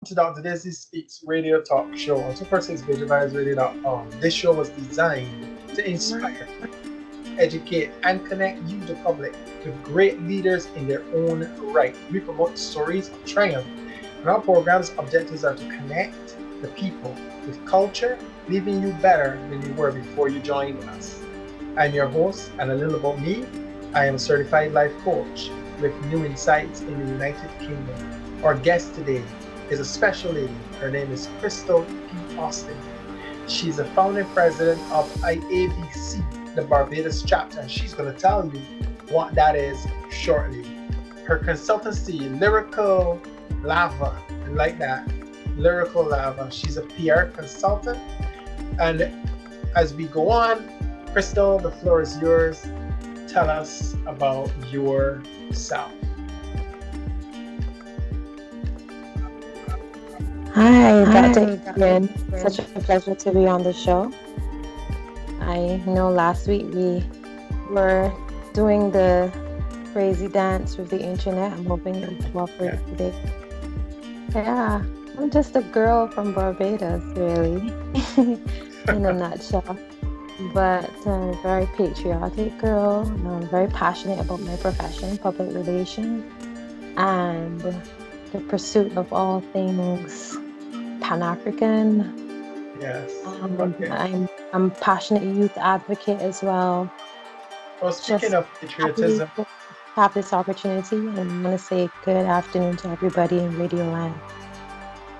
to Dr. Daisley Speaks radio talk show on 246visualizeradio.com. This show was designed to inspire, educate, and connect you, the public, with great leaders in their own right. We promote stories of triumph, and our program's objectives are to connect the people with culture, leaving you better than you were before you joined us. I'm your host, and a little about me. I am a certified life coach with new insights in the United Kingdom. Our guest today is a special lady. Her name is Christal P. Austin. She's the founding president of IABC, the Barbados chapter, and she's going to tell you what that is shortly. Her consultancy, Lyrical Lava, I like that, Lyrical Lava. She's a PR consultant. And as we go on, Christal, the floor is yours. Tell us about yourself. Hi, Dr. Ian. Such a pleasure to be on the show. I know last week we were doing the crazy dance with the internet. I'm hoping it will cooperate today. Yeah, I'm just a girl from Barbados, really, in a nutshell. But a very patriotic girl. I'm very passionate about my profession, public relations, and the pursuit of all things Pan-African. Yes. Okay. I'm passionate youth advocate as well. Well, speaking of patriotism, have this opportunity, and I'm going to say good afternoon to everybody in Radio Land.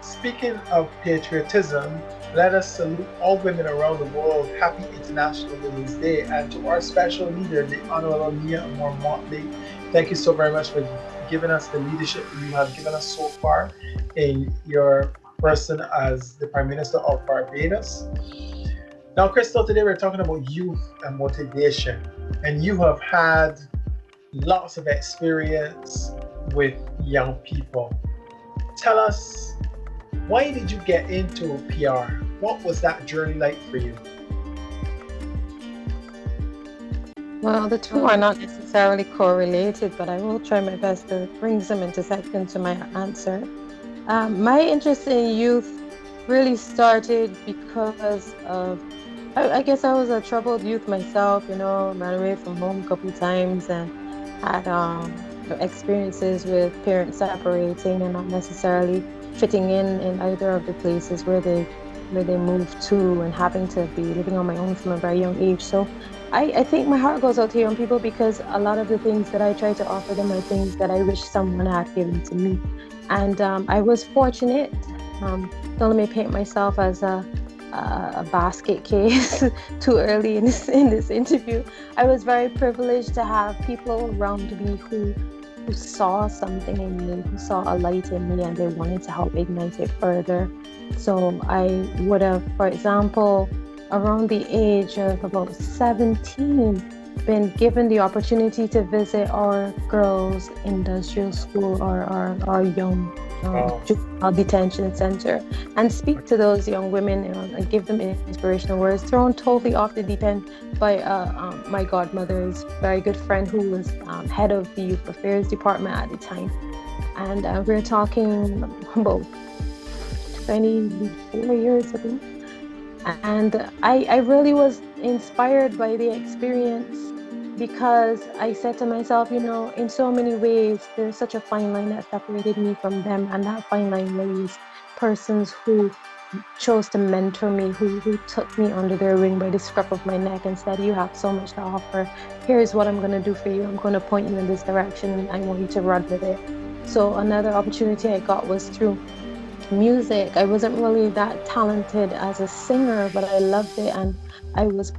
Speaking of patriotism, let us salute all women around the world. Happy International Women's Day. And to our special leader, the Honorable Mia Motley, thank you so very much for giving us the leadership you have given us so far in your person as the Prime Minister of Barbados. Now, Christal, today we're talking about youth and motivation. And you have had lots of experience with young people. Tell us, why did you get into PR? What was that journey like for you? Well, the two are not necessarily correlated, but I will try my best to bring some intersection to my answer. My interest in youth really started because of, I guess I was a troubled youth myself, ran away from home a couple of times and had experiences with parents separating and not necessarily fitting in either of the places where they moved to, and having to be living on my own from a very young age. So I think my heart goes out to young people because a lot of the things that I try to offer them are things that I wish someone had given to me. And I was fortunate. Don't let me paint myself as a basket case too early in this interview. I was very privileged to have people around me who saw something in me, who saw a light in me, and they wanted to help ignite it further. So I would have, for example, around the age of about 17, been given the opportunity to visit our girls' industrial school or our young juvenile detention center and speak to those young women and give them inspirational words, thrown totally off the deep end by my godmother's very good friend who was head of the youth affairs department at the time. And we're talking about 24 years ago. And I really was inspired by the experience because I said to myself, in so many ways, there's such a fine line that separated me from them. And that fine line was persons who chose to mentor me, who took me under their wing by the scruff of my neck and said, you have so much to offer. Here's what I'm going to do for you. I'm going to point you in this direction and I want you to run with it. So another opportunity I got was through music. I wasn't really that talented as a singer, but I loved it, and I was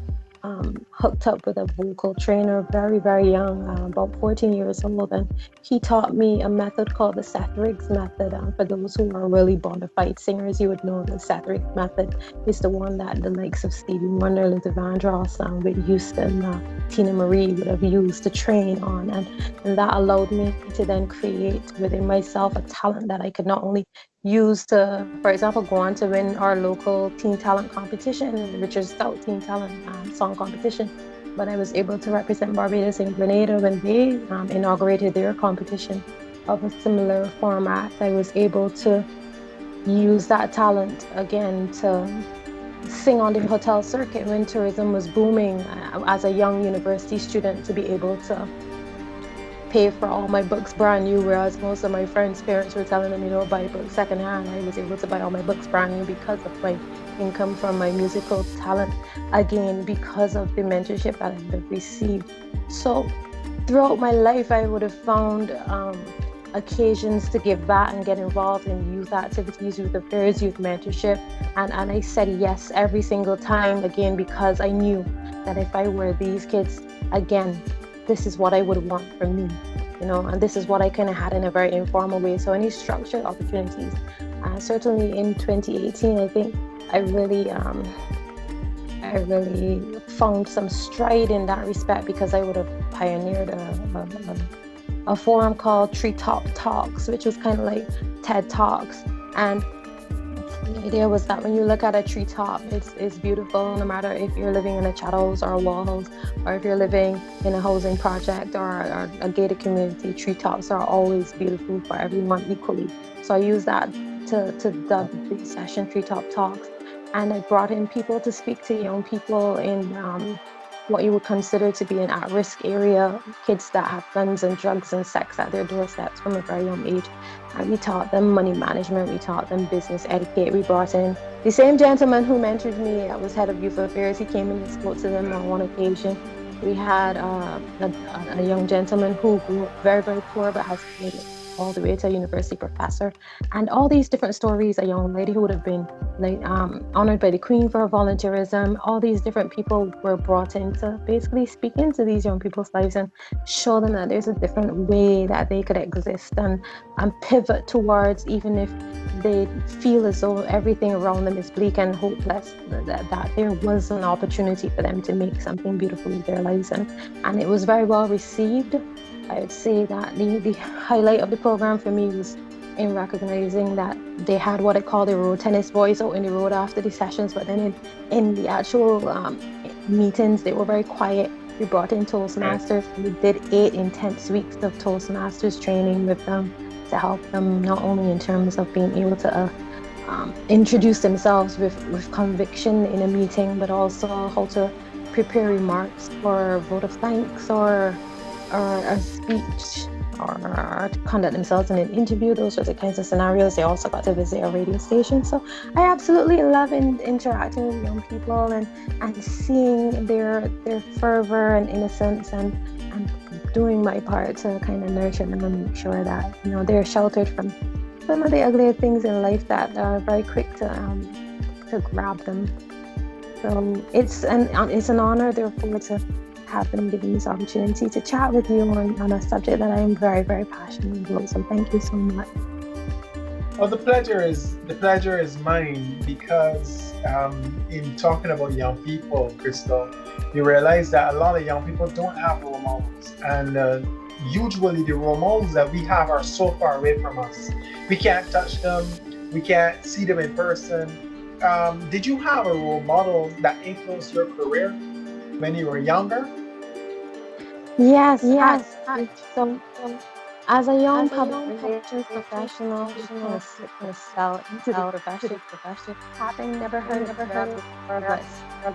hooked up with a vocal trainer very, very young, about 14 years old, and he taught me a method called the Seth Riggs method. For those who are really bona fide singers, you would know the Seth Riggs method is the one that the likes of Stevie Wonder, Luther Vandross, Whitney Houston, Tina Marie would have used to train on, and that allowed me to then create within myself a talent that I could not only use to, for example, go on to win our local teen talent competition, Richard Stout Teen Talent Song Competition. But I was able to represent Barbados and Grenada when they inaugurated their competition of a similar format. I was able to use that talent again to sing on the hotel circuit when tourism was booming, as a young university student, to be able to pay for all my books brand new, whereas most of my friends' parents were telling them, buy books secondhand. I was able to buy all my books brand new because of my income from my musical talent, again, because of the mentorship that I have received. So throughout my life, I would have found occasions to give back and get involved in youth activities, youth affairs, youth mentorship. And I said yes every single time, again, because I knew that if I were these kids, again, this is what I would want from me, and this is what I kind of had in a very informal way. So any structured opportunities, certainly in 2018, I think I really found some stride in that respect, because I would have pioneered a forum called Treetop Talks, which was kind of like TED Talks. And the idea was that when you look at a treetop, it's beautiful, no matter if you're living in a chattels or a walls, or if you're living in a housing project or a gated community. Treetops are always beautiful for everyone equally. So I use that to dub the session Treetop Talks. And I brought in people to speak to young people in what you would consider to be an at-risk area, kids that have guns and drugs and sex at their doorsteps from a very young age. And we taught them money management, we taught them business etiquette. We brought in the same gentleman who mentored me, I was head of youth affairs. He came in and spoke to them on one occasion. We had a young gentleman who grew up very, very poor, but has made it all the way to a university professor. And all these different stories, a young lady who would have been honored by the Queen for her volunteerism. All these different people were brought in to basically speak into these young people's lives and show them that there's a different way that they could exist and pivot towards, even if they feel as though everything around them is bleak and hopeless, that there was an opportunity for them to make something beautiful with their lives. And it was very well received. I would say that the highlight of the program for me was in recognizing that they had what I call the road tennis boys out in the road after the sessions, but then in the actual meetings, they were very quiet. We brought in Toastmasters. We did 8 intense weeks of Toastmasters training with them to help them, not only in terms of being able to introduce themselves with conviction in a meeting, but also how to prepare remarks for a vote of thanks or a speech, or to conduct themselves in an interview. Those were the kinds of scenarios. They also got to visit a radio station. So I absolutely love interacting with young people and seeing their fervor and innocence, and doing my part to kind of nurture them and make sure that they're sheltered from some of the uglier things in life that are very quick to grab them. So it's an honor, therefore, to have been given this opportunity to chat with you on a subject that I am very, very passionate about. So thank you so much. Well, the pleasure is mine, because in talking about young people, Christal, you realize that a lot of young people don't have role models, and usually the role models that we have are so far away from us. We can't touch them, we can't see them in person. Did you have a role model that influenced your career when you were younger? Yes. So as a young public relations professional who kind of slipped and fell into the profession, having never heard of job before,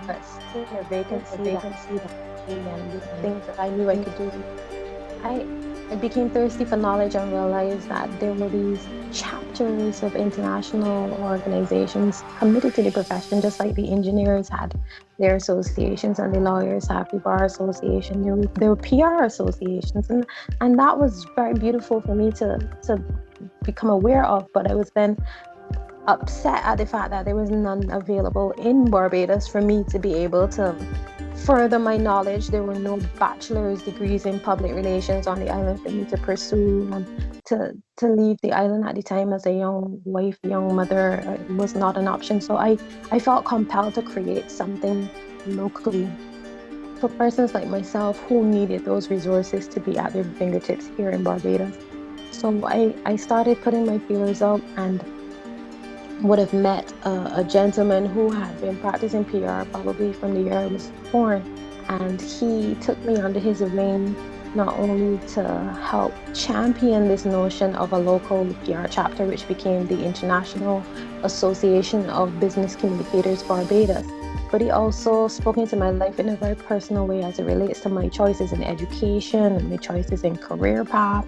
but seeing a vacancy and the things that I knew I could do, I became thirsty for knowledge and realized that there were these chapters of international organizations committed to the profession, just like the engineers had their associations and the lawyers have the bar association. There were PR associations, and that was very beautiful for me to become aware of. But I was then upset at the fact that there was none available in Barbados for me to be able to further my knowledge. There were no bachelor's degrees in public relations on the island for me to pursue, and to leave the island at the time as a young wife, young mother, was not an option. So I felt compelled to create something locally for persons like myself who needed those resources to be at their fingertips here in Barbados. So I started putting my feelers out, and would have met a gentleman who had been practicing PR probably from the year I was born, and he took me under his wing not only to help champion this notion of a local PR chapter, which became the International Association of Business Communicators Barbados, but he also spoke into my life in a very personal way as it relates to my choices in education and my choices in career path.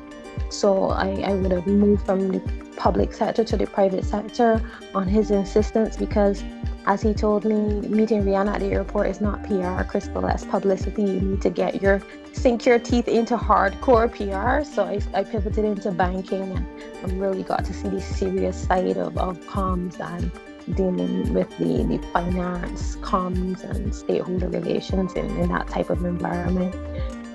So I would have moved from the public sector to the private sector on his insistence because, as he told me, meeting Rihanna at the airport is not PR, Christal, that's publicity. You need to sink your teeth into hardcore PR. So I pivoted into banking and really got to see the serious side of comms and dealing with the finance, comms, and stakeholder relations in that type of environment.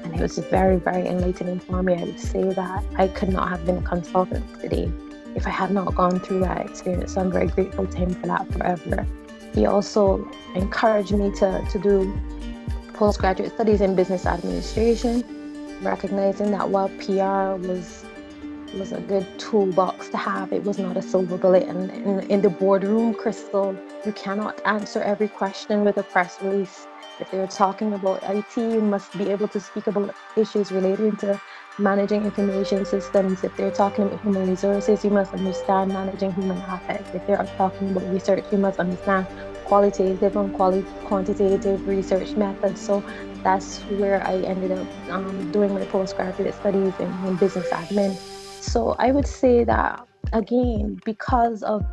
And it was very, very enlightening for me. I would say that I could not have been a consultant today if I had not gone through that experience. So I'm very grateful to him for that forever. He also encouraged me to do postgraduate studies in business administration, recognizing that while PR was a good toolbox to have, it was not a silver bullet. And in the boardroom, Christal, you cannot answer every question with a press release. If they're talking about IT, you must be able to speak about issues relating to managing information systems. If they're talking about human resources, you must understand managing human assets. If they're talking about research, you must understand qualitative and quantitative research methods. So that's where I ended up doing my postgraduate studies in business admin. So I would say that, again, because of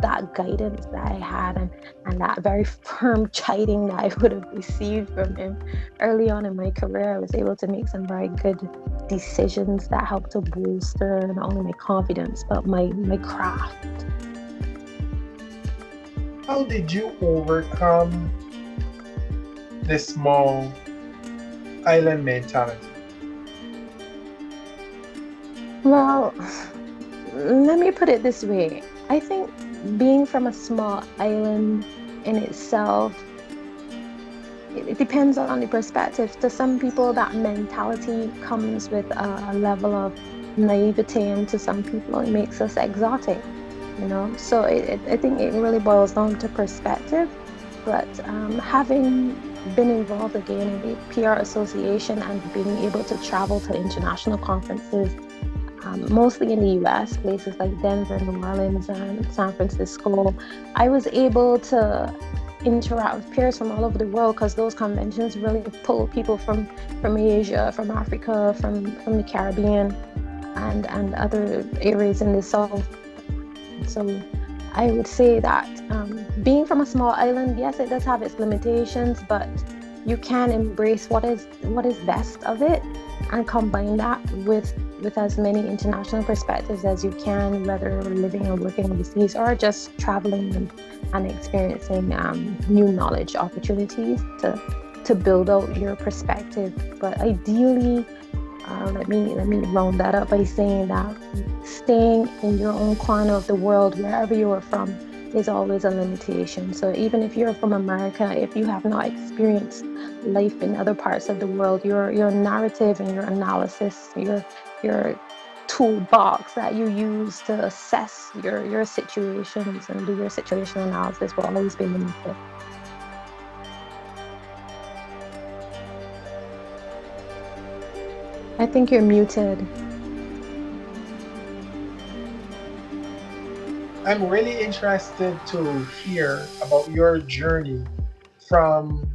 that guidance that I had and that very firm chiding that I would have received from him early on in my career, I was able to make some very good decisions that helped to bolster not only my confidence, but my craft. How did you overcome this small island mentality? Well, let me put it this way. I think being from a small island in itself, it depends on the perspective. To some people, that mentality comes with a level of naivete, and to some people, it makes us exotic, you know? So I think it really boils down to perspective. But having been involved again in the PR association and being able to travel to international conferences, mostly in the US, places like Denver, New Orleans, and San Francisco, I was able to interact with peers from all over the world because those conventions really pull people from Asia, from Africa, from the Caribbean, and other areas in the South. So I would say that being from a small island, yes, it does have its limitations, but you can embrace what is best of it and combine that with as many international perspectives as you can, whether living or working overseas or just traveling and experiencing new knowledge opportunities to build out your perspective. But ideally, let me round that up by saying that staying in your own corner of the world, wherever you are from, is always a limitation. So even if you're from America, if you have not experienced life in other parts of the world, your narrative and your analysis, your toolbox that you use to assess your situations and do your situational analysis will always be limited. I think you're muted. I'm really interested to hear about your journey from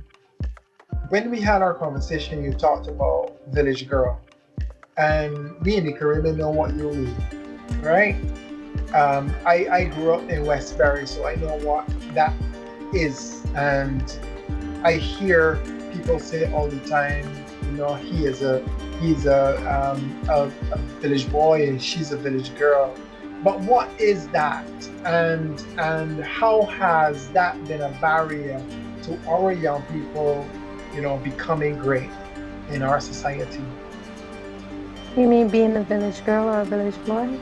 when we had our conversation. You talked about Village Girl, and we in the Caribbean know what you mean, right? I grew up in Westbury, so I know what that is, and I hear people say all the time, you know, he's a village boy and she's a village girl. But what is that, and how has that been a barrier to our young people, you know, becoming great in our society? You mean being a village girl or a village boy?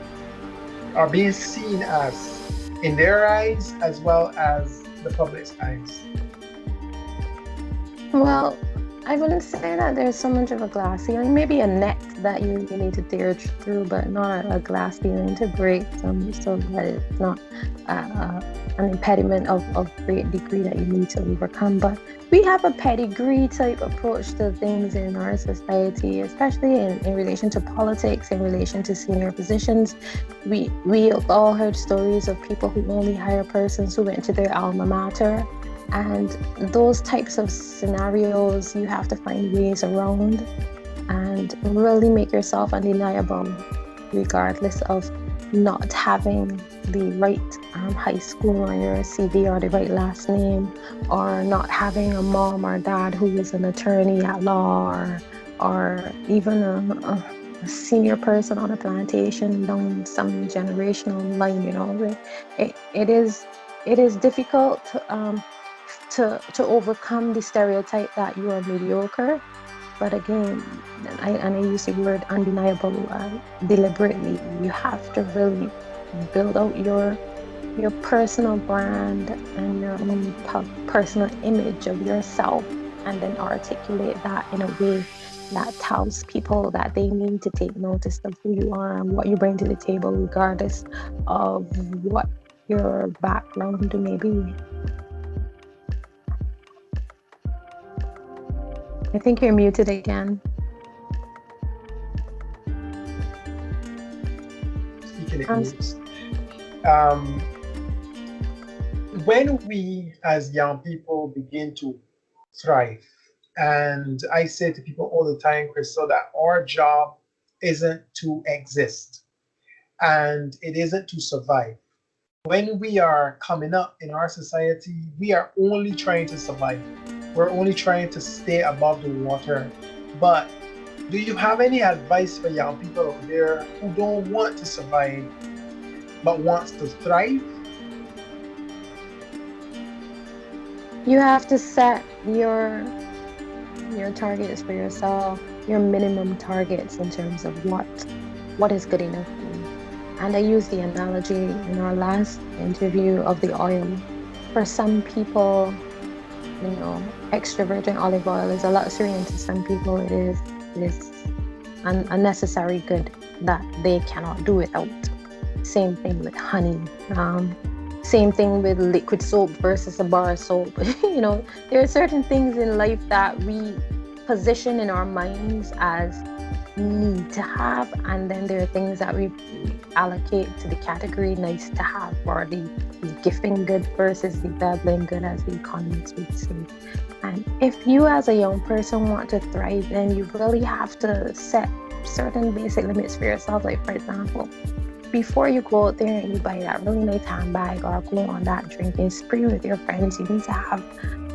Are being seen as, in their eyes as well as the public's eyes? Well, I wouldn't say that there's so much of a glass ceiling. Maybe a net that you need to tear through, but not a glass ceiling to break so that it's not an impediment of great degree that you need to overcome. But we have a pedigree type approach to things in our society, especially in relation to politics, in relation to senior positions. We all heard stories of people who only hire persons who went to their alma mater. And those types of scenarios, you have to find ways around and really make yourself undeniable, regardless of not having the right high school on your CV or the right last name, or not having a mom or dad who is an attorney at law, or even a senior person on a plantation down some generational line. You know, it is difficult to overcome the stereotype that you are mediocre. But again, I use the word undeniable deliberately. You have to really build out your personal brand and your own personal image of yourself, and then articulate that in a way that tells people that they need to take notice of who you are and what you bring to the table, regardless of what your background may be. I think you're muted again. Speaking it news. When we as young people begin to thrive, and I say to people all the time, Christal, that our job isn't to exist and it isn't to survive. When we are coming up in our society, we are only trying to survive. We're only trying to stay above the water. But do you have any advice for young people out there who don't want to survive but wants to thrive? You have to set your targets for yourself, your minimum targets in terms of what is good enough for you. And I used the analogy in our last interview of the oil. For some people, you know, extra virgin olive oil is a luxury, and to some people it is a necessary good that they cannot do without. Same thing with honey. Same thing with liquid soap versus a bar soap. You know, there are certain things in life that we position in our minds as need to have, and then there are things that we allocate to the category nice to have, or the gifting good versus the babbling good, as the economists would say. And if you as a young person want to thrive, then you really have to set certain basic limits for yourself. Like, for example, before you go out there and you buy that really nice handbag or go on that drinking spree with your friends, you need to have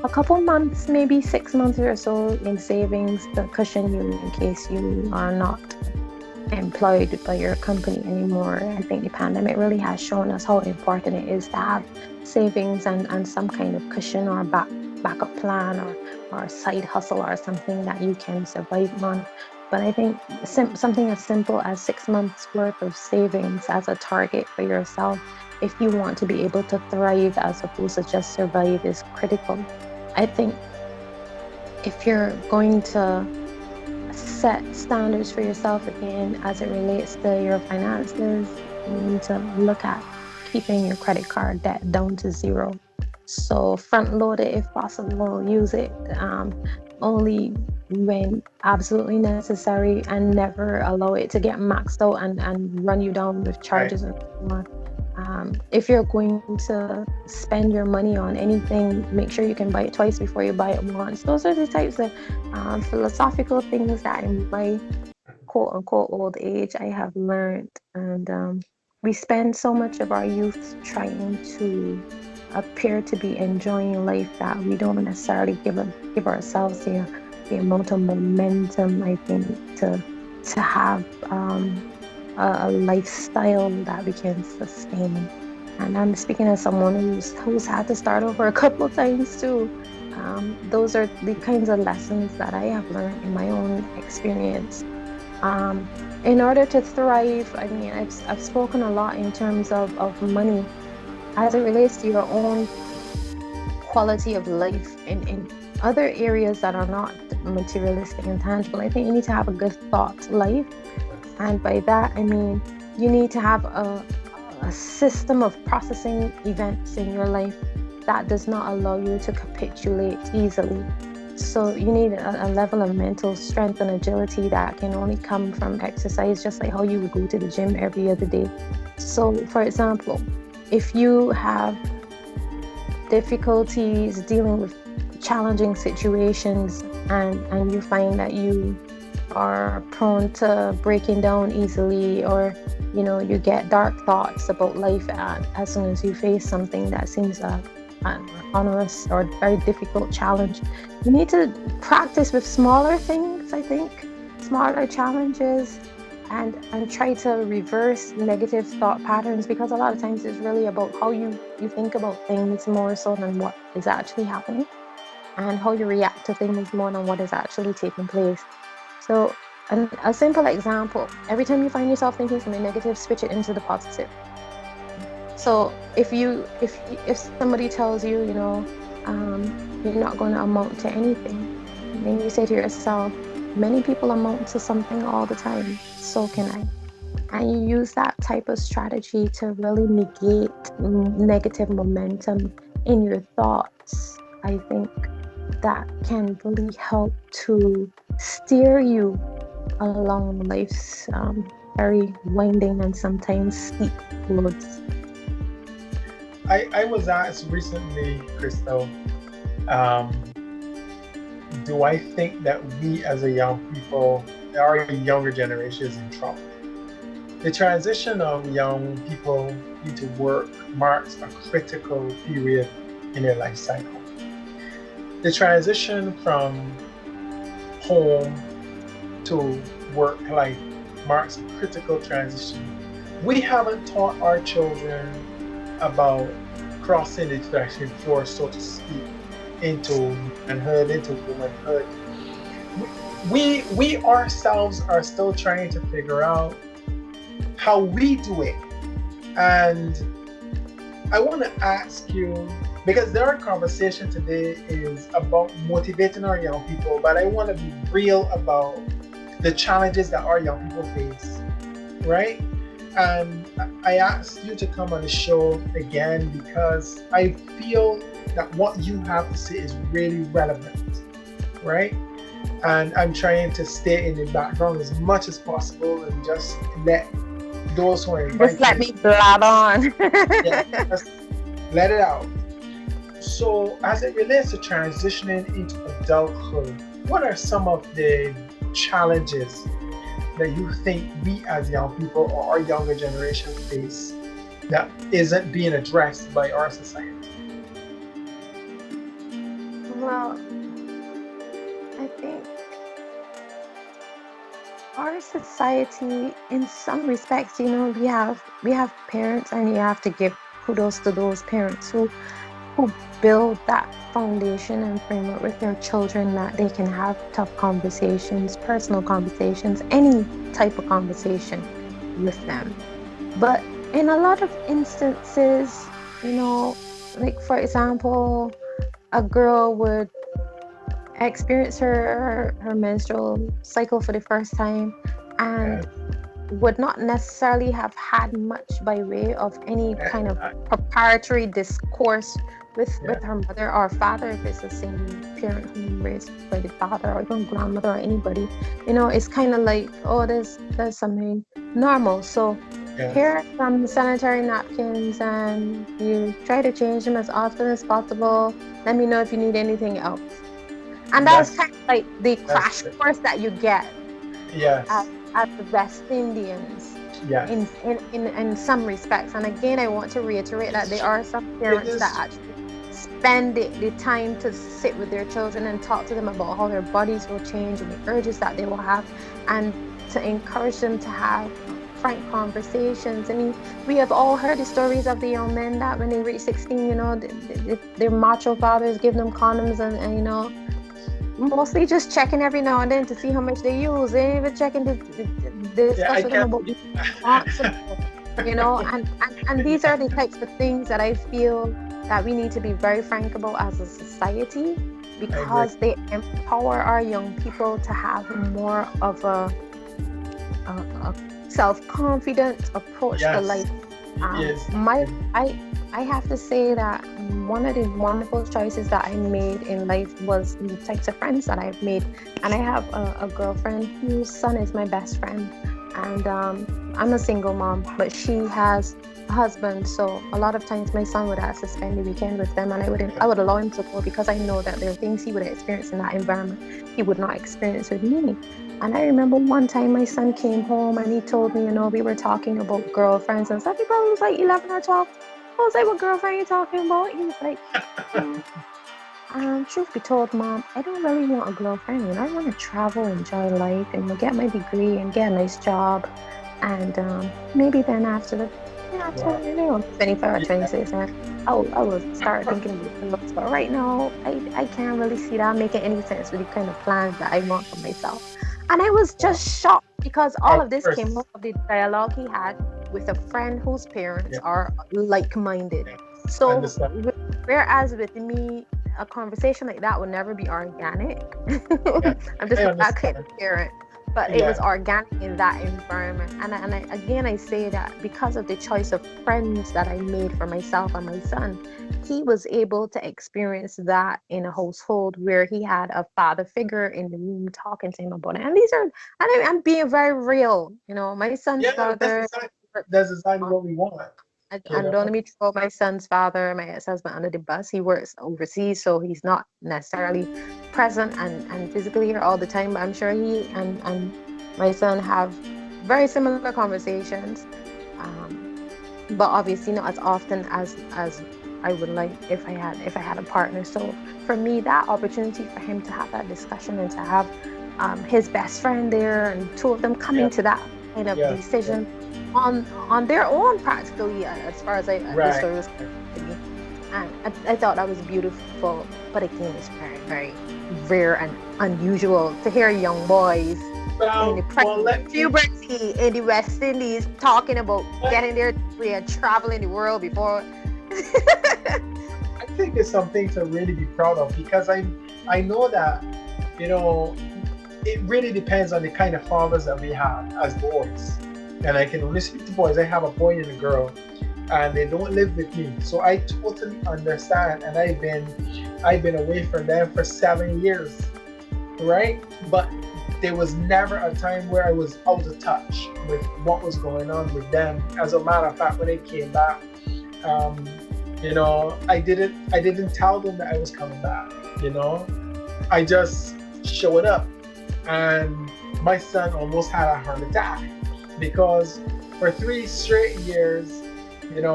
a couple months, maybe 6 months or so in savings to cushion you in case you are not employed by your company anymore. I think the pandemic really has shown us how important it is to have savings and some kind of cushion or backup plan or side hustle or something that you can survive on. But I think something as simple as 6 months worth of savings as a target for yourself, if you want to be able to thrive as opposed to just survive, is critical. I think if you're going to set standards for yourself again as it relates to your finances, you need to look at keeping your credit card debt down to zero. So front load it if possible, use it only when absolutely necessary, and never allow it to get maxed out and run you down with charges and so on. If you're going to spend your money on anything, make sure you can buy it twice before you buy it once. Those are the types of philosophical things that in my quote unquote old age I have learned. And we spend so much of our youth trying to appear to be enjoying life that we don't necessarily give ourselves the amount of momentum, I think, to have a lifestyle that we can sustain. And I'm speaking as someone who's had to start over a couple of times too. Those are the kinds of lessons that I have learned in my own experience. In order to thrive, I mean, I've spoken a lot in terms of money as it relates to your own quality of life in other areas that are not materialistic and tangible, I think you need to have a good thought life. And by that, I mean, you need to have a system of processing events in your life that does not allow you to capitulate easily. So you need a level of mental strength and agility that can only come from exercise, just like how you would go to the gym every other day. So, for example, if you have difficulties dealing with challenging situations, and you find that you are prone to breaking down easily, or you get dark thoughts about life as soon as you face something that seems an onerous or very difficult challenge, you need to practice with smaller things, I think, smaller challenges, and try to reverse negative thought patterns, because a lot of times it's really about how you think about things more so than what is actually happening, and how you react to things more than what is actually taking place. So a simple example, every time you find yourself thinking something negative, switch it into the positive. So if somebody tells you, you're not going to amount to anything, then you say to yourself, many people amount to something all the time, so can I. And you use that type of strategy to really negate negative momentum in your thoughts. I think that can really help to steer you along life's very winding and sometimes steep roads. I was asked recently, Christal, um, do I think that we as a young people, our younger generation is in trouble? The transition of young people into work marks a critical period in their life cycle. The transition from home to work life marks a critical transition. We haven't taught our children about crossing the threshing floor, so to speak, into manhood, into womanhood. We ourselves are still trying to figure out how we do it. And I want to ask you, because our conversation today is about motivating our young people, but I want to be real about the challenges that our young people face, right? And I asked you to come on the show again because I feel that what you have to say is really relevant, right? And I'm trying to stay in the background as much as possible and just let those who are Just let invited, me blab on. yeah, just let it out. So, as it relates to transitioning into adulthood, what are some of the challenges that you think we as young people or our younger generation face that isn't being addressed by our society? Well, I think our society, in some respects, we have parents, and you have to give kudos to those parents who build that foundation and framework with their children, that they can have tough conversations, personal conversations, any type of conversation with them. But in a lot of instances, like for example, a girl would experience her menstrual cycle for the first time, Yeah, and would not necessarily have had much by way of any yeah, kind of preparatory discourse yeah, with her mother or father, if it's the same parent who raised by the father or even grandmother or anybody. It's kind of like, oh, there's something normal. So yes, here are some sanitary napkins, and you try to change them as often as possible. Let me know if you need anything else. And that's that's kind of like the that's crash course that you get as, yes, as the West Indians yes. in some respects. And again, I want to reiterate that there are some It parents that is actually spend the time to sit with their children and talk to them about how their bodies will change and the urges that they will have, and to encourage them to have frank conversations. I mean, we have all heard the stories of the young men that when they reach 16, their macho fathers give them condoms, and mostly just checking every now and then to see how much they use. They ain't even checking to yeah. I discuss with them can't about believe being responsible, and these are the types of things that I feel that we need to be very frank about as a society, I agree. because they empower our young people to have more of a self-confident approach to Yes. life. Yes. My I have to say that one of the wonderful choices that I made in life was the types of friends that I've made, and I have a girlfriend whose son is my best friend, and I'm a single mom, but she has a husband, so a lot of times my son would ask to spend the weekend with them, and I would allow him to go because I know that there are things he would experience in that environment he would not experience with me. And I remember one time my son came home and he told me, we were talking about girlfriends and stuff. He probably was like 11 or 12. I was like, what girlfriend are you talking about? He was like, "Mm, truth be told, Mom, I don't really want a girlfriend. I want to travel, enjoy life, and get my degree and get a nice job. And maybe then after Wow. 25 or Yeah. 26, I will start thinking about girls. But right now, I can't really see that making any sense with the kind of plans that I want for myself." And I was Wow. just shocked because all Of of this came course. out of the dialogue he had with a friend whose parents Yeah. are like-minded. Yeah. So, Understand. whereas with me, a conversation like that would never be organic. Yeah. I'm just I not that kind of understand. parent. But it was Yeah. organic in that environment. Again, I say that because of the choice of friends that I made for myself and my son, he was able to experience that in a household where he had a father figure in the room talking to him about it. And I'm being very real. My son's Yeah. father, That's exactly what we want. You and know. don't let me throw my son's father, my ex-husband, under the bus. He works overseas, so he's not necessarily present and physically here all the time. But I'm sure he and my son have very similar conversations, um, but obviously not as often as I would like if I had a partner. So for me, that opportunity for him to have that discussion and to have his best friend there and two of them coming Yeah. to that kind of Yeah. Yeah. decision on their own practically, as far as this Right. story was to me. And I thought that was beautiful, but again, it's very, very rare and unusual to hear young boys in the Well, prime let me. puberty in the West Indies talking about getting their degree and traveling the world before. I think it's something to really be proud of because I know that you know it really depends on the kind of fathers that we have as boys. And I can only speak to boys. I have a boy and a girl, and they don't live with me, so I totally understand. And I've been away from them for 7 years, right? But there was never a time where I was out of touch with what was going on with them. As a matter of fact, when I came back, um, I didn't tell them that I was coming back. You know, I just showed up, and my son almost had a heart attack because for 3 straight years,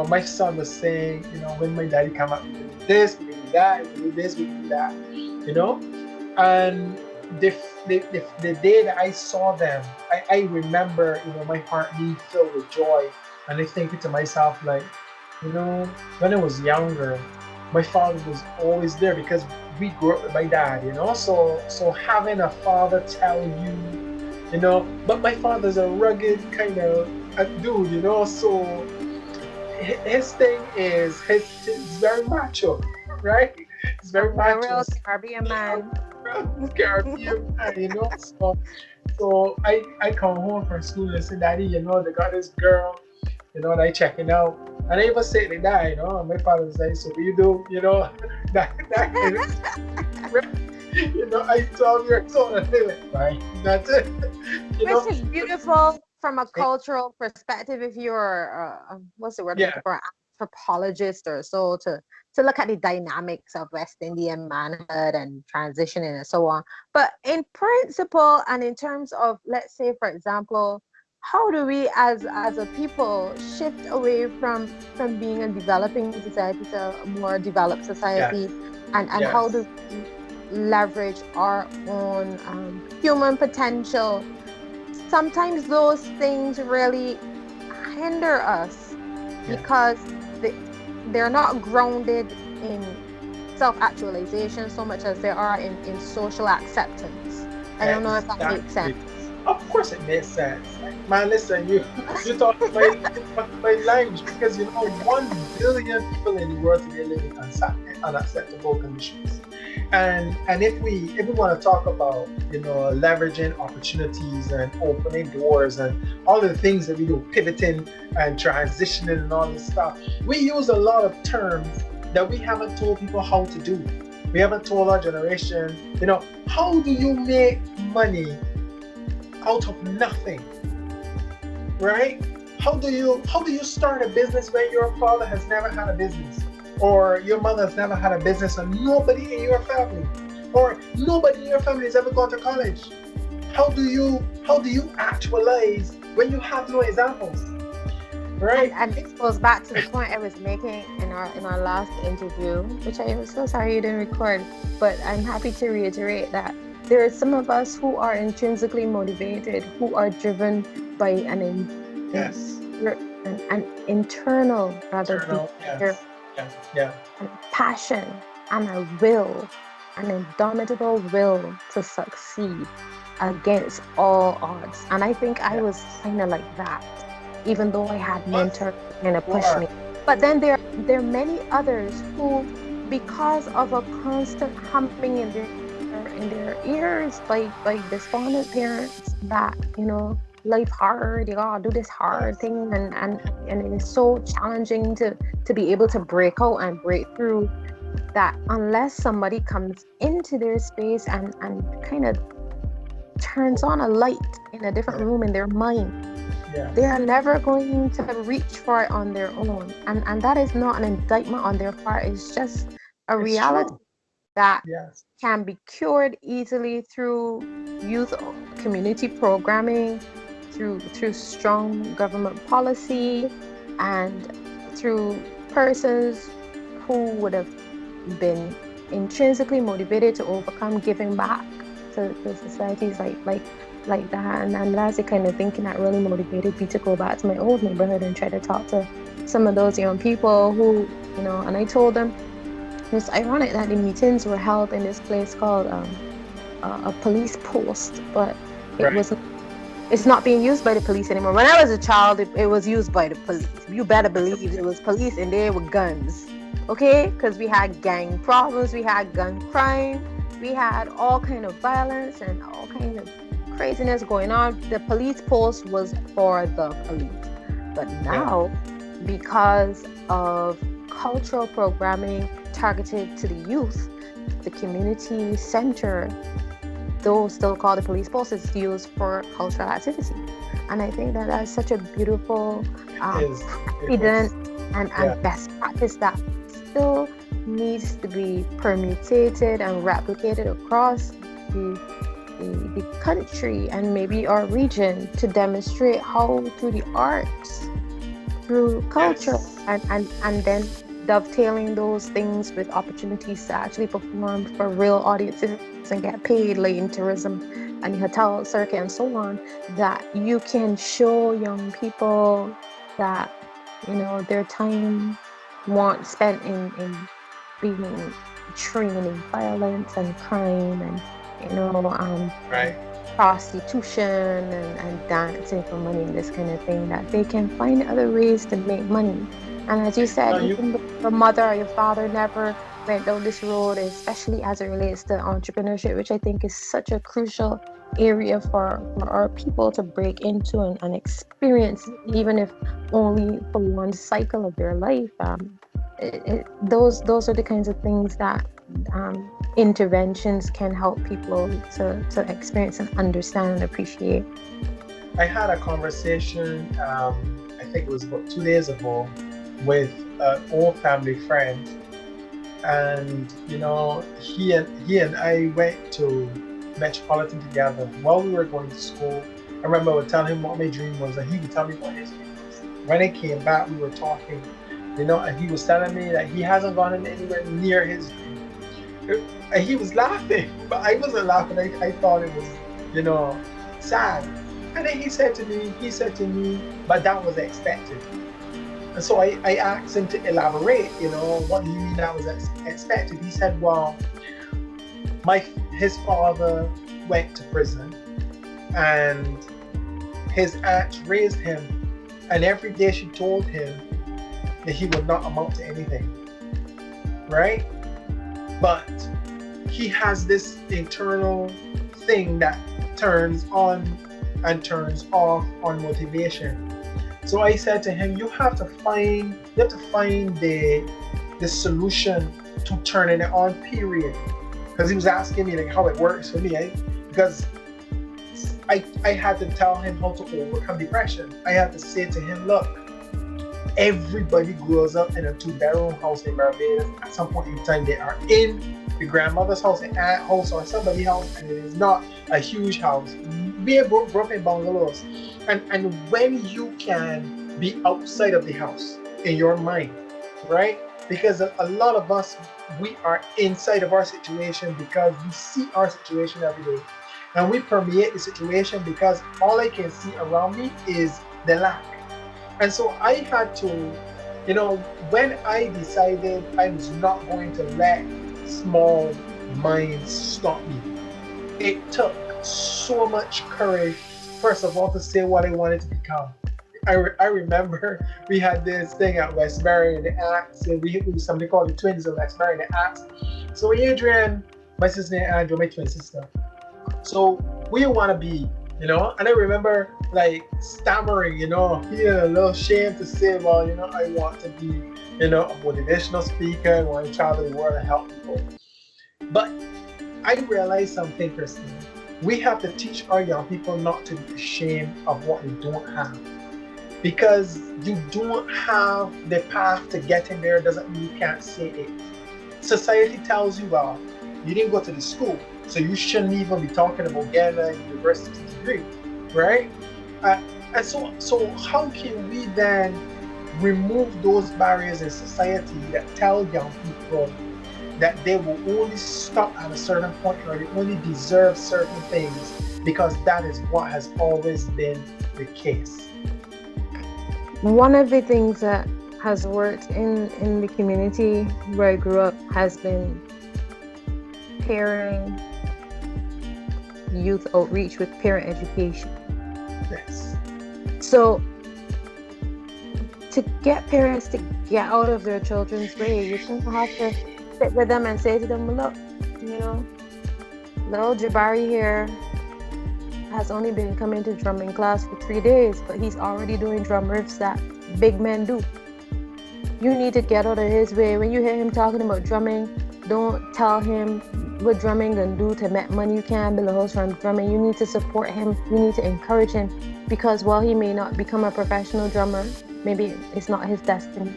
my son was saying, when my daddy come up, we can do this, we can do that, we can do this, we can do that, and the day that I saw them, I remember, my heart being filled with joy, and I thinking to myself like, you know, when I was younger, my father was always there because we grew up with my dad, So having a father tell you, but my father's a rugged kind of a dude, So his thing is he's very macho, right? He's very A macho. real Caribbean man. Caribbean man, So I come home from school and say, Daddy, they got this girl, that I checking out. And I even say to that, and my father was like, so what you do, that kind of, I 12 years old, and I like, right, that's it, Which is beautiful from a cultural perspective. If you're, what's the word I'm yeah, looking for, anthropologist or so, to look at the dynamics of West Indian manhood and transitioning and so on. But in principle, and in terms of, let's say, for example, how do we as a people shift away from being a developing society to a more developed yes, society, and how yes, do we leverage our own human potential? Sometimes those things really hinder us yeah, because they're not grounded in self-actualization so much as they are in social acceptance. I don't know if that makes exactly. sense. Of course it makes sense. Man, listen, you talk my language because 1 billion people in the world today live in unacceptable conditions. And if we want to talk about leveraging opportunities and opening doors and all of the things that we do, pivoting and transitioning and all this stuff, we use a lot of terms that we haven't told people how to do. We haven't told our generation, how do you make money out of nothing, right? How do you start a business when your father has never had a business, or your mother has never had a business, and nobody in your family, or nobody in your family has ever gone to college? How do you actualize when you have no examples, right? And this goes back to the point I was making in our last interview, which I am so sorry you didn't record, but I'm happy to reiterate that there are some of us who are intrinsically motivated, who are driven by Yes. an internal, rather, Eternal. desire, Yes. Yeah. Yeah. and passion, and a will, an indomitable will to succeed against all odds. And I think I was Yes. kind of like that, even though I had What? mentors kind of You push are. me. But then there are many others who, because of a constant humming in their ears by despondent parents, that life hard, you gotta do this hard Yes. thing, and it is so challenging to be able to break out and break through, that unless somebody comes into their space and kind of turns on a light in a different Yeah. room in their mind, they Yes. are never going to reach for it on their own. And that is not an indictment on their part. It's just a It's reality true. that Yes. can be cured easily through youth community programming, through strong government policy, and through persons who would have been intrinsically motivated to overcome, giving back to societies like that. And that's the kind of thinking that really motivated me to go back to my old neighborhood and try to talk to some of those young people who, and I told them it's ironic that the meetings were held in this place called a police post, but it Right. wasn't. It's not being used by the police anymore. When I was a child, it was used by the police. You better believe it was police in there with guns, okay? Because we had gang problems, we had gun crime, we had all kind of violence and all kind of craziness going on. The police post was for the police. But Yeah. now, because of cultural programming targeted to the youth, the community center, though still called the police post, is used for cultural activity. And I think that that's such a beautiful It is. It precedent is. and Yeah. best practice that still needs to be permutated and replicated across the country and maybe our region, to demonstrate how through the arts, through culture, Yes. and then dovetailing those things with opportunities to actually perform for real audiences and get paid, like in tourism and the hotel circuit and so on, that you can show young people that their time once spent in being trained in violence and crime and Right. prostitution and dancing for money and this kind of thing, that they can find other ways to make money. And as you No, said, you. even though your mother or your father never went down this road, especially as it relates to entrepreneurship, which I think is such a crucial area for our people to break into and experience, even if only for one cycle of their life. Those are the kinds of things that interventions can help people to experience and understand and appreciate. I had a conversation. I think it was about 2 days ago with an old family friend, and he and I went to Metropolitan together while we were going to school. I remember I would tell him what my dream was, and he would tell me what his dream was. When I came back, we were talking, and he was telling me that he hasn't gone anywhere near his dream. And he was laughing, but I wasn't laughing. I thought it was, sad. And then he said to me, but that was expected. And so I asked him to elaborate, what do you mean that was expected? He said, well, his father went to prison, and his aunt raised him, and every day she told him that he would not amount to anything, right? But he has this internal thing that turns on and turns off on motivation. So I said to him, you have to find the solution to turning it on, period. Because he was asking me like how it works for me. Because I had to tell him how to overcome depression. I had to say to him, look, everybody grows up in a two-bedroom house in Barbados. At some point in time, they are in the grandmother's house, the aunt house, or somebody's house, and it is not a huge house. We grew up in bungalows. And when you can be outside of the house in your mind, right? Because a lot of us, we are inside of our situation because we see our situation every day. And we permeate the situation because all I can see around me is the lack. And so I had to, when I decided I was not going to let small minds stop me, it took so much courage, first of all, to say what I wanted to become. I remember we had this thing at Westbury in the Acts, and we somebody called the twins of Westbury in the Acts. So Adrian, my sister, and Andrew, my twin sister. So we want to be, and I remember like stammering, feeling a little shame to say, well, I want to be, a motivational speaker, I want to travel the world and help people. But I realized something, Christine. We have to teach our young people not to be ashamed of what they don't have. Because you don't have the path to getting there doesn't mean you can't say it. Society tells you, well, you didn't go to the school, so you shouldn't even be talking about getting a university degree, right? And so how can we then remove those barriers in society that tell young people that they will only stop at a certain point or they only deserve certain things because that is what has always been the case? One of the things that has worked in the community where I grew up has been pairing youth outreach with parent education. Yes. So to get parents to get out of their children's way, you shouldn't have to sit with them and say to them, look, little Jabari here has only been coming to drumming class for 3 days, but he's already doing drum riffs that big men do. You need to get out of his way. When you hear him talking about drumming, don't tell him what drumming can do to make money. You can't build a house from drumming. You need to support him. You need to encourage him, because while he may not become a professional drummer, maybe it's not his destiny,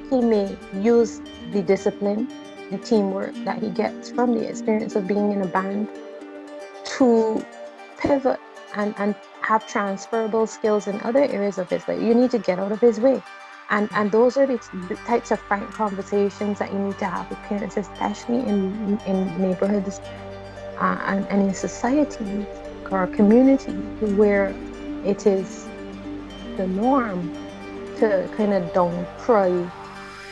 he may use the discipline, the teamwork that he gets from the experience of being in a band to pivot and have transferable skills in other areas of his life. You need to get out of his way. And those are the types of frank conversations that you need to have with parents, especially in neighborhoods and in societies or community where it is the norm to kind of down cry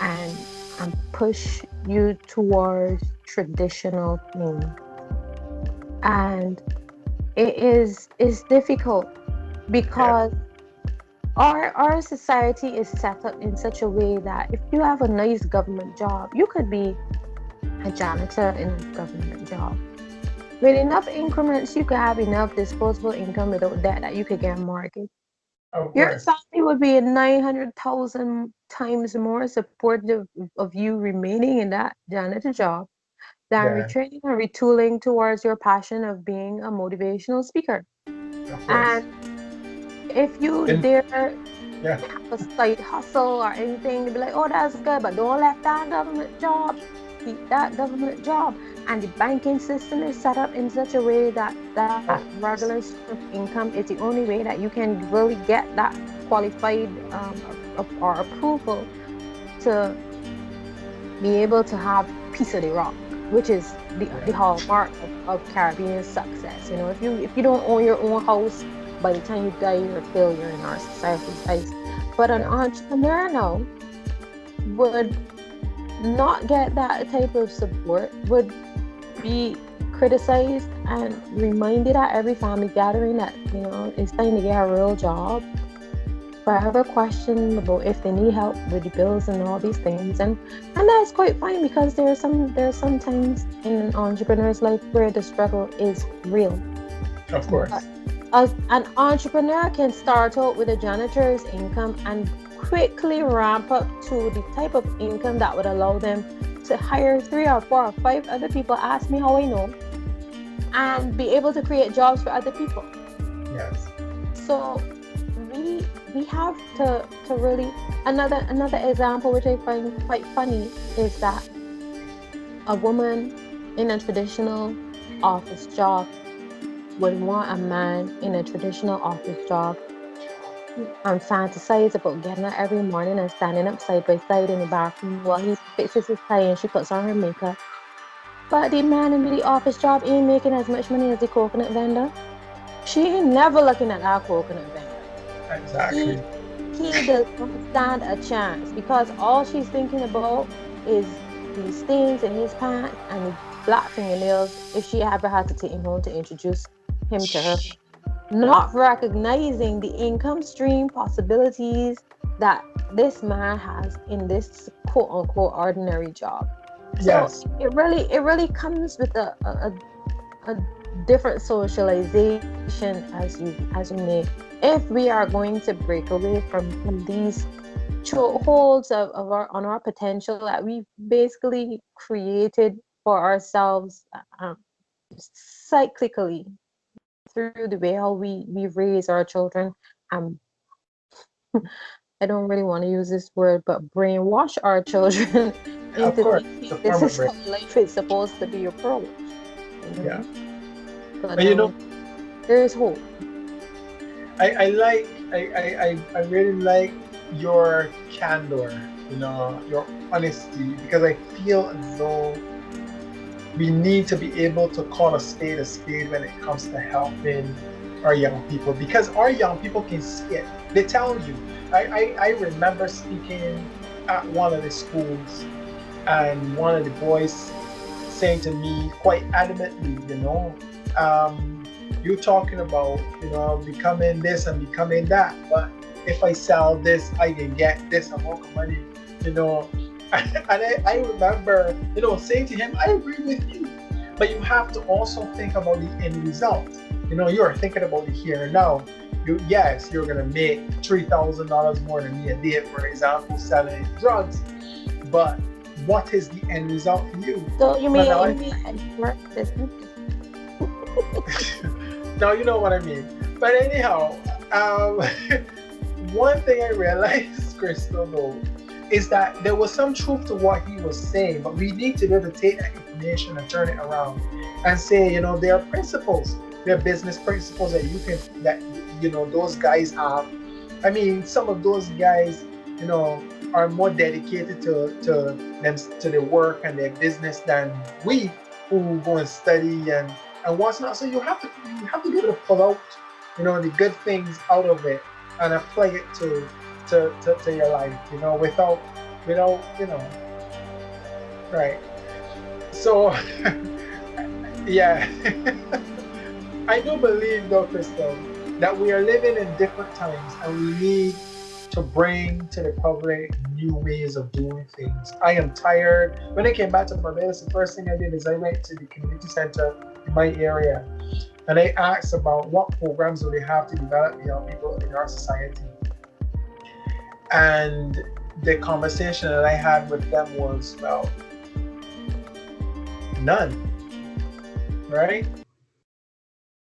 and push you towards traditional things. And it's difficult because our society is set up in such a way that if you have a nice government job, you could be a janitor in a government job. With enough increments, you could have enough disposable income without debt that you could get a mortgage. Your salary would be 900,000 times more supportive of you remaining in that janitor job than retraining or retooling towards your passion of being a motivational speaker. And if you dare have a side hustle or anything, you'd be like, oh, that's good, but don't let that government job. Keep that government job. And the banking system is set up in such a way that regular income is the only way that you can really get that qualified or approval to be able to have piece of the rock, which is the hallmark of Caribbean success. If you don't own your own house, by the time you die, you're a failure in our society's eyes. But an entrepreneur now would not get that type of support, would be criticized and reminded at every family gathering that, it's time to get a real job. Forever question about if they need help with the bills and all these things, and that's quite fine, because there's some times in an entrepreneur's life where the struggle is real. Of But course. as an entrepreneur can start out with a janitor's income and quickly ramp up to the type of income that would allow them to hire 3 or 4 or 5 other people, ask me how I know, and be able to create jobs for other people. Yes. So we have to really, another example which I find quite funny is that a woman in a traditional office job would want a man in a traditional office job and fantasize about getting up every morning and standing up side by side in the bathroom while he fixes his tie and she puts on her makeup. But the man in the office job ain't making as much money as the coconut vendor. She ain't never looking at our coconut vendor. He Exactly. he does not stand a chance, because all she's thinking about is the stains in his pants and the black fingernails if she ever had to take him home to introduce him to her. Not recognizing the income stream possibilities that this man has in this quote unquote ordinary job. So Yes. it really comes with a different socialization, as you may, if we are going to break away from these chokeholds of our potential that we basically created for ourselves, cyclically, through the way how we raise our children. um I don't really want to use this word, but brainwash our children Of into course. thinking It's a this form of is brain. how life is supposed to be approached, you Yeah. know but But you know, there is hope. I like I really like your candor, your honesty, because I feel as though we need to be able to call a spade when it comes to helping our young people, because our young people can see it. They tell you. I remember speaking at one of the schools, and one of the boys saying to me quite adamantly, you're talking about, becoming this and becoming that, but if I sell this, I can get this amount of money, you know. And I remember, saying to him, I agree with you, but you have to also think about the end result. You're thinking about the here and now. Yes, you're gonna make $3,000 more than me a day, for example, selling drugs, but what is the end result for you? So you Now, mean now, you mean extra business? now you know what I mean. But anyhow, um, one thing I realized, Crystal, though, is that there was some truth to what he was saying, but we need to be able to take that information and turn it around and say, there are principles, there are business principles that those guys have. I mean, some of those guys, you know, are more dedicated to their work and their business than we, who go and study and what's not. So you have to be able to pull out, the good things out of it and apply it to your life, without right. So yeah. I do believe, though, Crystal, that we are living in different times and we need to bring to the public new ways of doing things. I am tired. When I came back to Barbados, the first thing I did is I went to the community center in my area and I asked about what programs do they have to develop young people in our society. And the conversation that I had with them was, well, none, right?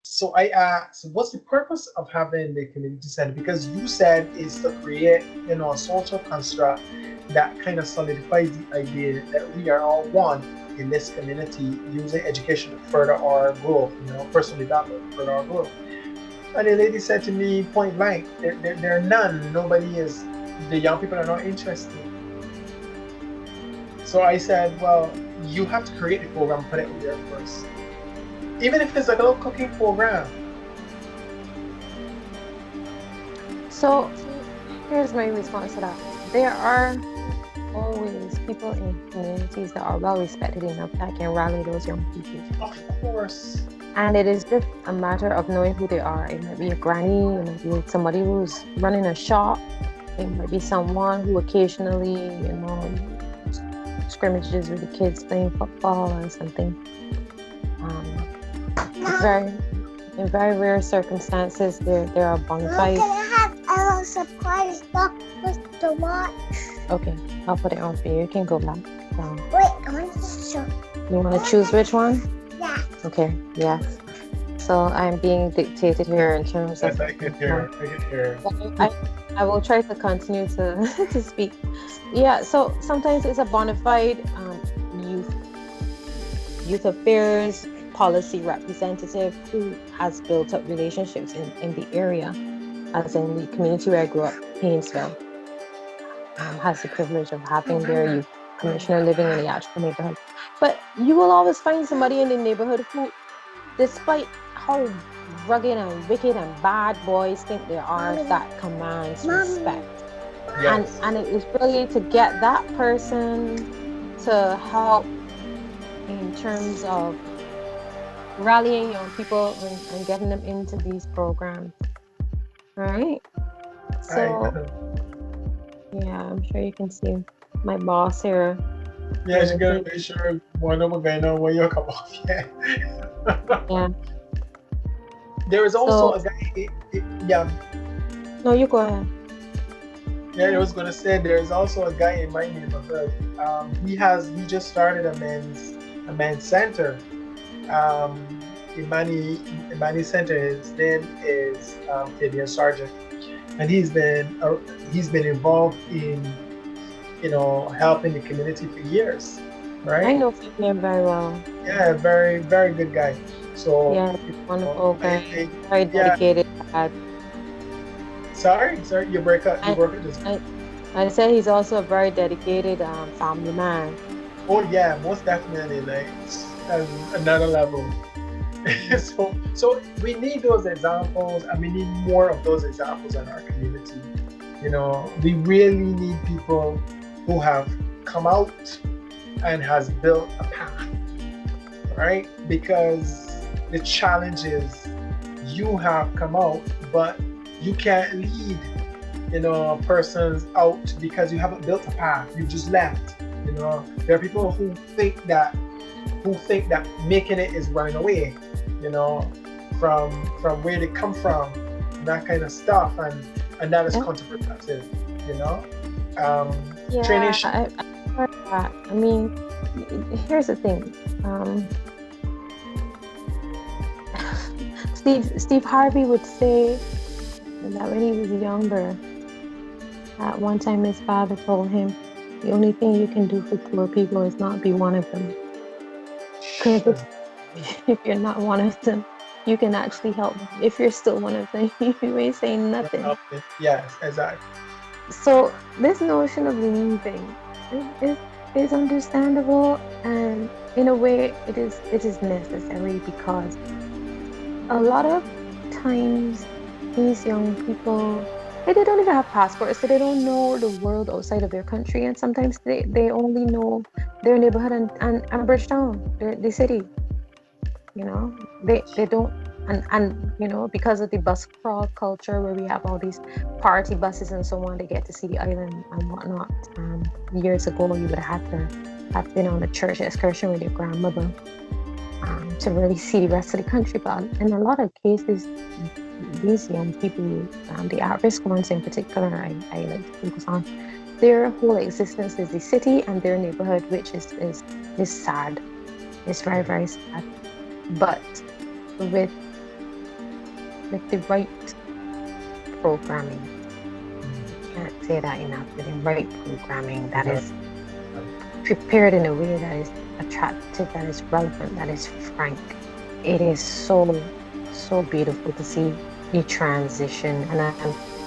So I asked, what's the purpose of having the community center? Because you said it's to create, a social construct that kind of solidifies the idea that we are all one in this community, using education to further our growth, personal development to further our growth. And the lady said to me point blank, there are none. Nobody is, the young people are not interested. So I said, well, you have to create the program, put it out there first. Even if it's like a little cooking program. So here's my response to that. There are always people in communities that are well respected enough that can rally those young people. Of course. And it is just a matter of knowing who they are. It might be a granny, it might be somebody who's running a shop, it might be someone who occasionally, scrimmages with the kids playing football or something. Very, in very rare circumstances, there are bona fides. I'm gonna have a surprise doctor to watch. Okay, I'll put it on for you. You can go back down. Wait, I want to show. You want to choose which one? Yeah. Okay, yes. So I'm being dictated here in terms of. Yes, I can hear. I will try to continue to to speak. Yeah. So sometimes it's a bona fide youth affairs policy representative who has built up relationships in the area, as in the community where I grew up, Painesville, has the privilege of having their youth commissioner living in the actual neighborhood. But you will always find somebody in the neighborhood who, despite how rugged and wicked and bad boys think they are, that commands respect. Yes. And it is really to get that person to help in terms of rallying young people and getting them into these programs. Right? So, yeah, I'm sure you can see my boss here. Yeah, you gotta make sure one of them guy know when you come off. Yeah. Yeah. There is also a guy. Yeah. No, you go ahead. Yeah, I was gonna say there is also a guy in my neighborhood. He just started a men's center. Imani Center. His name is Fabian Sargent, and he's been involved in helping the community for years, right? I know Fabian very well. Yeah, very very good guy. So yeah, he's wonderful guy, very dedicated. Yeah. Sorry, you broke up. I said he's also a very dedicated family man. Oh yeah, most definitely, like another level. so we need those examples, and we need more of those examples in our community. We really need people who have come out and has built a path, right? Because the challenge is you have come out, but you can't lead persons out because you haven't built a path. You just left. There are people who think that making it is running away, from where they come from, that kind of stuff, and that is counterproductive, Training. I mean, here's the thing. Steve Harvey would say that when he was younger, at one time his father told him, the only thing you can do for poor people is not be one of them. Because if you're not one of them, you can actually help them. If you're still one of them, you ain't saying nothing. Yes, exactly. So this notion of leaving is understandable, and in a way it is necessary, because a lot of times these young people, they don't even have passports, so they don't know the world outside of their country, and sometimes they only know their neighborhood and Bridgetown, the city. They don't, and because of the bus crawl culture where we have all these party buses and so on, they get to see the island and whatnot. Years ago, you would have been on a church excursion with your grandmother to really see the rest of the country. But in a lot of cases, these young people, the at-risk ones in particular, I like to focus on, their whole existence is the city and their neighborhood, which is sad. It's very, very sad. But with the right programming, I can't say that enough, with the right programming that is prepared in a way that is attractive, that is relevant, that is frank, it is so beautiful to see the transition. And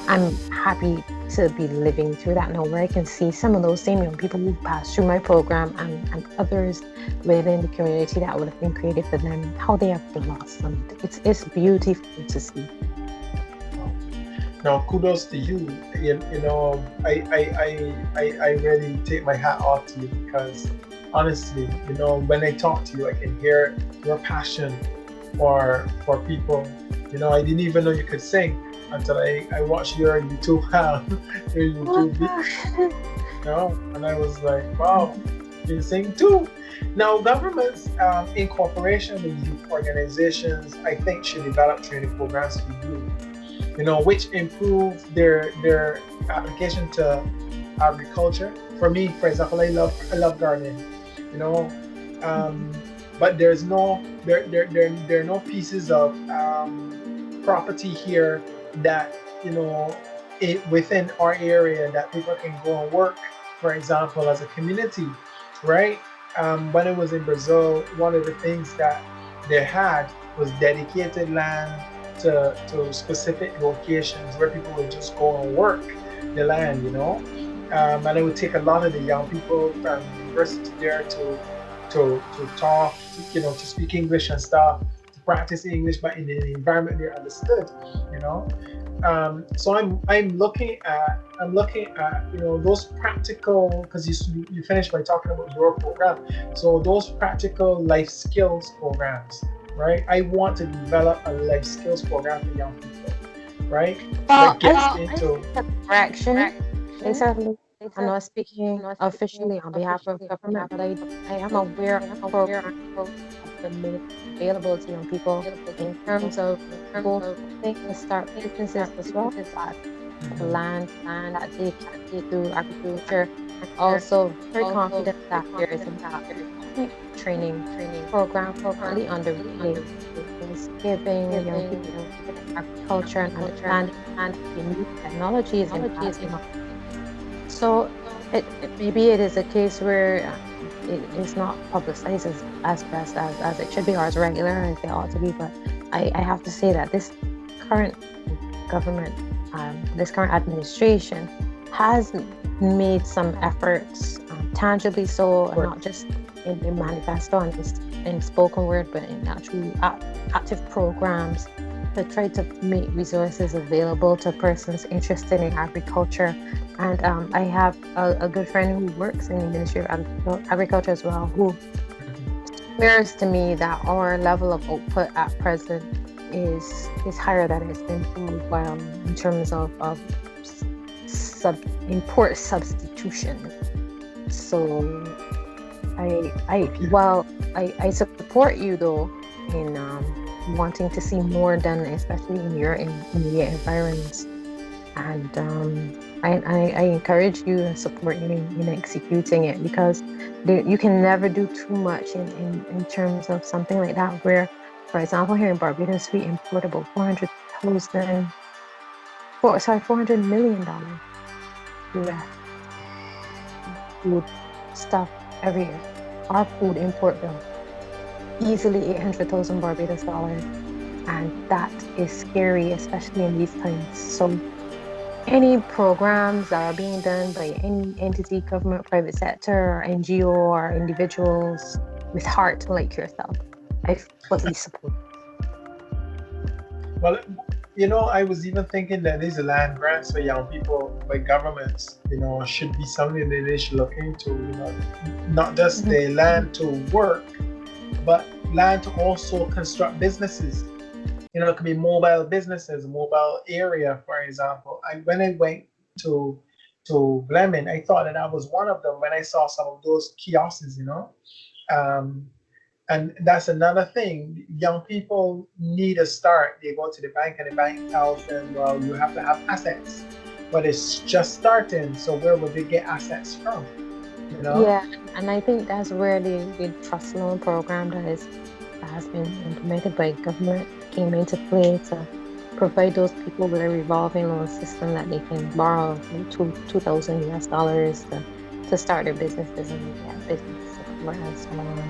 I'm happy to be living through that now, where I can see some of those same young people who passed through my program and others within the community that would have been created for them, how they have blossomed. It's beautiful to see. Now, kudos to you. I really take my hat off to you, because honestly, when I talk to you, I can hear your passion for people. I didn't even know you could sing until I watched your YouTube your YouTube video, and I was like, wow, you sing too. Now, governments in cooperation with youth organizations, I think, should develop training programs for youth, which improve their application to agriculture. For me, for example, I love gardening, you know, um, but there are no pieces of property here that within our area that people can go and work. For example, as a community, right? When I was in Brazil, one of the things that they had was dedicated land to specific locations where people would just go and work the land. And I would take a lot of the young people from university there to talk, to speak English and stuff, to practice English, but in an environment they understood, you know. So I'm looking at those practical, because you finished by talking about your program. So those practical life skills programs, right? I want to develop a life skills program for young people, right? Well, That gets into the correction. Exactly. I'm not speaking officially on behalf of government, but I am aware of programs that have been made available to young people in terms of both they can start businesses as well as the land that they can do agriculture. And also very confident that there is a training program currently underway that is giving young people agriculture and understanding and the new technologies in that. So maybe it is a case where it is not publicized as best as it should be, or as regular as they ought to be. But I have to say that this current government, this current administration has made some efforts, tangibly so, and not just in manifesto and just in spoken word, but in actual active programs to try to make resources available to persons interested in agriculture. And I have a good friend who works in the Ministry of Agriculture as well, who swears to me that our level of output at present is higher than it's been for a while in terms of import substitution. So I support you though in wanting to see more done, especially in your immediate environs. And I encourage you and support you in executing it, because you can never do too much in terms of something like that, where, for example, here in Barbados, we import about $400 million US food stuff every year. Our food import bill, easily 800,000 Barbados dollars. And that is scary, especially in these times. So any programs that are being done by any entity, government, private sector, or NGO, or individuals with heart like yourself, I fully support. Well, I was even thinking that these land grants for young people by governments, should be something that they should look into, not just the land to work, but land to also construct businesses. It could be mobile businesses, mobile area, for example. When I went to Bremen, I thought that was one of them when I saw some of those kiosks, and that's another thing. Young people need a start. They go to the bank and the bank tells them, well, you have to have assets. But it's just starting, so where would they get assets from? Yeah, and I think that's where the trust loan program that has been implemented by government came into play, to provide those people with a revolving loan system that they can borrow $2,000 to start their businesses and get business support and so on.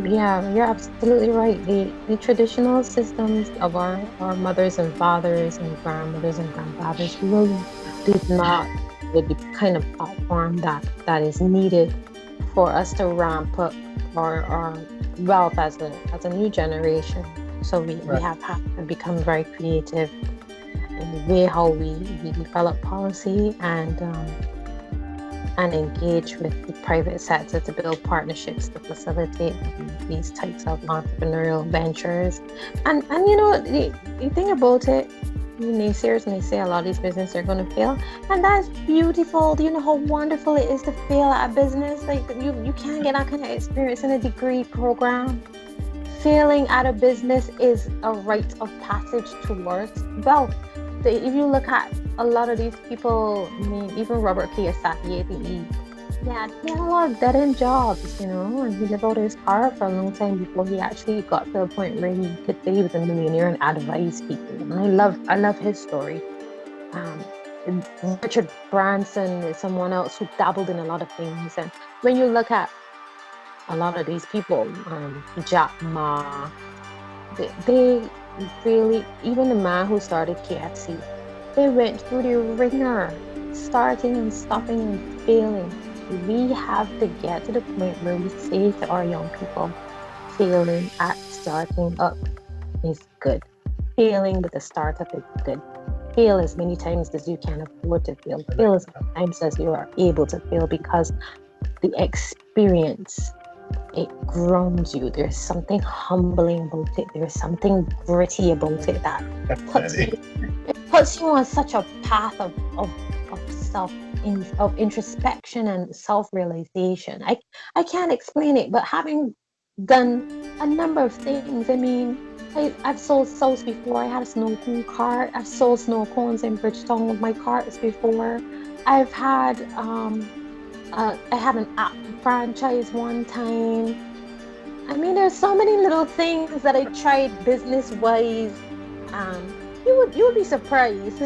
Yeah, you're absolutely right. The traditional systems of our mothers and fathers and grandmothers and grandfathers really did not with the kind of platform that is needed for us to ramp up our wealth as a new generation. So we have had to become very creative in the way how we develop policy and and engage with the private sector to build partnerships to facilitate these types of entrepreneurial ventures. And the thing about it, naysayers may say a lot of these businesses are going to fail, and that's beautiful. Do you know how wonderful it is to fail at a business? Like you can't get that kind of experience in a degree program. Failing at a business is a rite of passage towards wealth. If you look at a lot of these people, I mean, even Robert Kiyosaki, he had a lot of dead-end jobs, and he lived out his car for a long time before he actually got to a point where he could say he was a millionaire and advise people. And I love his story. And Richard Branson is someone else who dabbled in a lot of things. And when you look at a lot of these people, Jack Ma, they really, even the man who started KFC, they went through the ringer, starting and stopping and failing. We have to get to the point where we say to our young people, failing at starting up is good. Failing with a startup is good. Fail as many times as you can afford to fail. Fail as many times as you are able to fail, because the experience, it grounds you. There's something humbling about it. There's something gritty about it that puts you on such a path of introspection and self-realization. I can't explain it, but having done a number of things, I mean, I've sold soaps before. I had a snow cone cart. I've sold snow cones in Bridgetown with my carts before. I've had I had an app franchise one time. I mean, there's so many little things that I tried business-wise. You would be surprised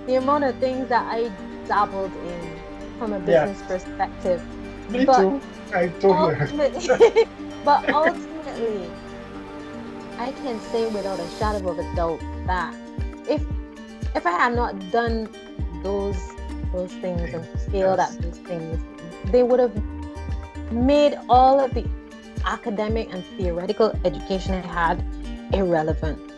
the amount of things that I dabbled in from a business perspective. Me too. I totally. But ultimately, I can say without a shadow of a doubt that if I had not done those things and failed at those things, they would have made all of the academic and theoretical education I had irrelevant.